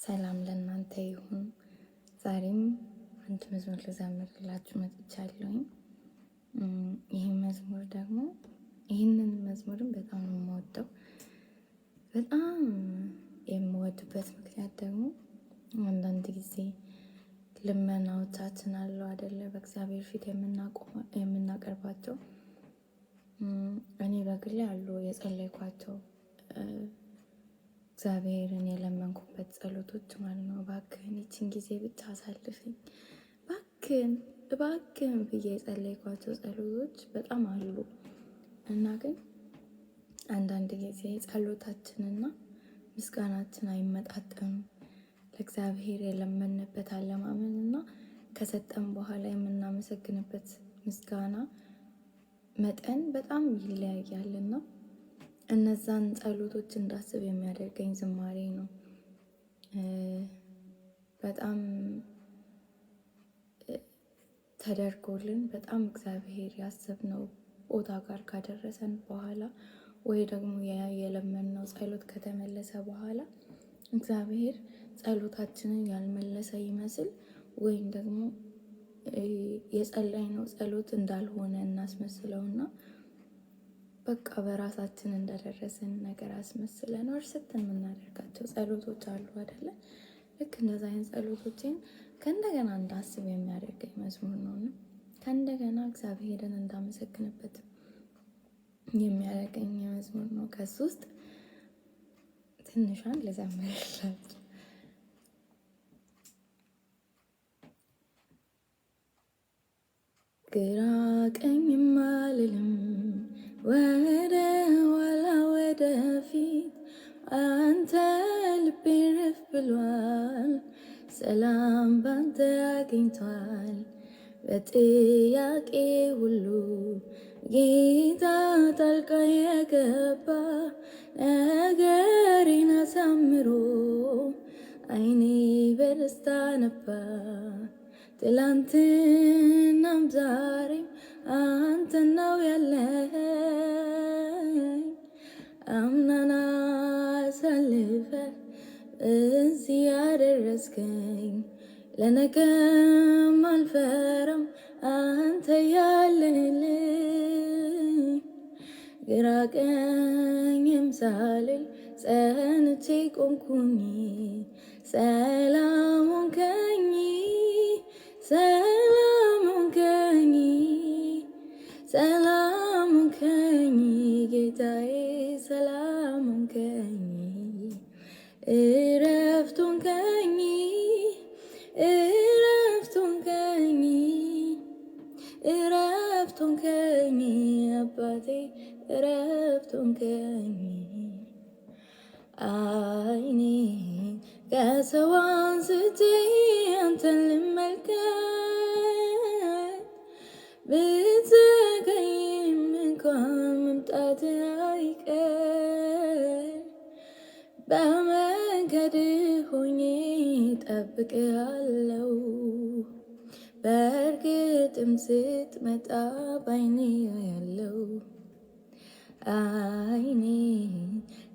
ሰላም ለእናንተ ይሁን። ዛሬም አንድ መዝሙር ልዘምርላችሁ መጥቻለሁኝ። ይህንን መዝሙርም በጣም ነው የምወደው። በጣም የምወድበት ምክንያት ደግሞ አንዳንድ ጊዜ ልመናዎቻችን አሉ አይደለ? በእግዚአብሔር ፊት የምናቀርባቸው እኔ በግሌ አሉ የጸለይኳቸው እግዚአብሔርን የለመንኩበት ጸሎቶች ማለት ነው። እባክህን ይችን ጊዜ ብቻ አሳልፈኝ፣ እባክህን ብዬ የጸለይኳቸው ጸሎቶች በጣም አሉ እና ግን አንዳንድ ጊዜ ጸሎታችንና ምስጋናችን አይመጣጠኑም። ለእግዚአብሔር የለመንበት አለማመን እና ከሰጠን በኋላ የምናመሰግንበት ምስጋና መጠን በጣም ይለያያልና እነዛን ጸሎቶች እንዳስብ የሚያደርገኝ ዝማሬ ነው። በጣም ተደርጎልን በጣም እግዚአብሔር ያሰብነው ቦታ ጋር ካደረሰን በኋላ ወይ ደግሞ የለመንነው ጸሎት ከተመለሰ በኋላ እግዚአብሔር ጸሎታችንን ያልመለሰ ይመስል ወይም ደግሞ የጸለይነው ጸሎት እንዳልሆነ እናስመስለውና በቃ በራሳችን እንደደረስን ነገር አስመስለን እርስትን የምናደርጋቸው ጸሎቶች አሉ አይደለ? ልክ እንደዛ አይነት ጸሎቶችን ከእንደገና እንዳስብ የሚያደርገኝ መዝሙር ነው። ከእንደገና እግዚአብሔርን እንዳመሰግንበት የሚያደርገኝ መዝሙር ነው። ከሱ ውስጥ ትንሿን ልዘምርላችሁ። ግራ ቀኝም አልልም፣ ወደ ኋላ ወደ ፊት፣ አንተ ልቤ ረፍ ብሏል፣ ሰላም ባንተ አግኝቷል። በጥያቄ ሁሉ ጌታ ጣልቃ የገባ ነገሬን አሳምሮ ዓይኔ በደስታ ነበር። ትላንትናም ዛሬም አንተ ነው ያለኸኝ። አምናን አሳልፈ እዚህ ያደረስከኝ፣ ለነገም አልፈራም አንተ ያለህልኝ። ግራ ቀኝም ሳልል ጸንቼ ቆምኩኝ፣ ሰላም ሆንከኝ፣ ሰላም ሆንከኝ፣ ሰላም ሆንከኝ ጌታዬ፣ ሰላም ሆንከኝ፣ እረፍት ሆንከኝ፣ እረፍት ሆንከኝ፣ እረፍት ሆንከኝ አባቴ፣ እረፍት ሆንከኝ። ዓይኔ ከሰው አንስቼ አንተን ልመልከት፣ ብትዘገይም እንኳን መምጣት አይቀር። በመንገድ ሆኜ እጠብቅሃለሁ፣ በእርግጥም ስትመጣ ባይኔ ያለው። ዓይኔ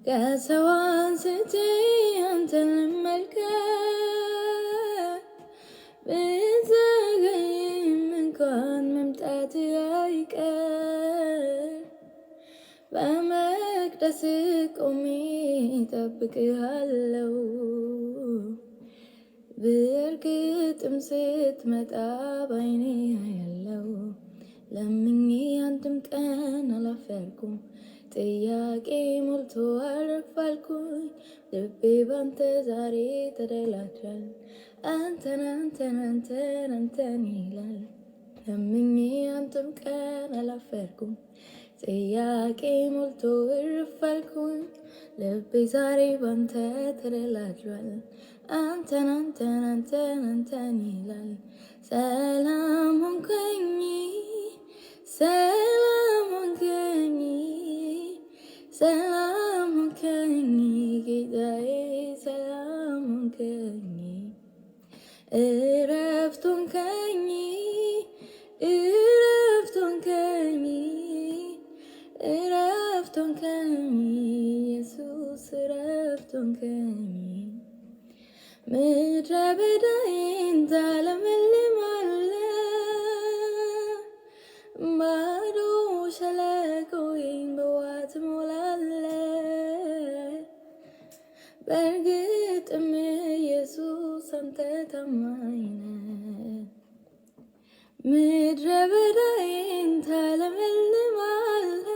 ከሰው አንስቼ አንተን ልመልከት፣ ብትዘገይም እንኳን መምጣት አይቀር። በመቅደስ ቆሜ እጠብቅሃለሁ፣ በእርግጥም ስትመጣ ባይኔ ያለው። ለምኜ አንድም ቀን አላፈርኩም፣ ጥያቄ ሞልቶ አልረፋልኩኝ። ልቤ ባንተ ዛሬ ተደላድሏል፣ አንተን አንተን አንተን አንተን ይላል። ለምኜ አንድም ቀን አላፈርኩም፣ ጥያቄ ሞልቶ እርፋልኩኝ። ልቤ ዛሬ ባንተ ተደላድሏል፣ አንተን አንተን አንተን አንተን ይላል። ሰላም ሆንከኝ፣ ሰላም ሆንከኝ፣ ሰላም ሆንከኝ ጌታዬ፣ ሰላም ሆንከኝ፣ እረፍት ሆንከኝ፣ እረፍት ሆንከኝ፣ እረፍት ሆንከኝ ኢየሱስ፣ እረፍት ሆንከኝ። ምድረ በዳዬን ታለመልማለህ፣ ባዶ ሸለቆዬን በውሃ ትሞላለህ። በእርግጥም ኢየሱስ አንተ ታማኝ ነህ። ምድረ በዳዬን ታለመልማለህ፣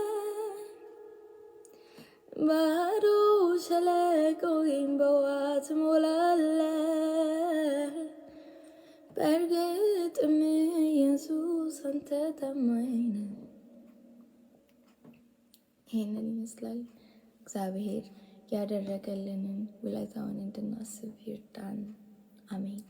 ባዶ ሸለቆዬን በውሃ ትሞላለህ። በእርግጥም ኢየሱስ አንተ ታማኝ ነህ። ይሄንን ይመስላል። እግዚአብሔር ያደረገልንን ውለታውን እንድናስብ ይርዳን። አሜን።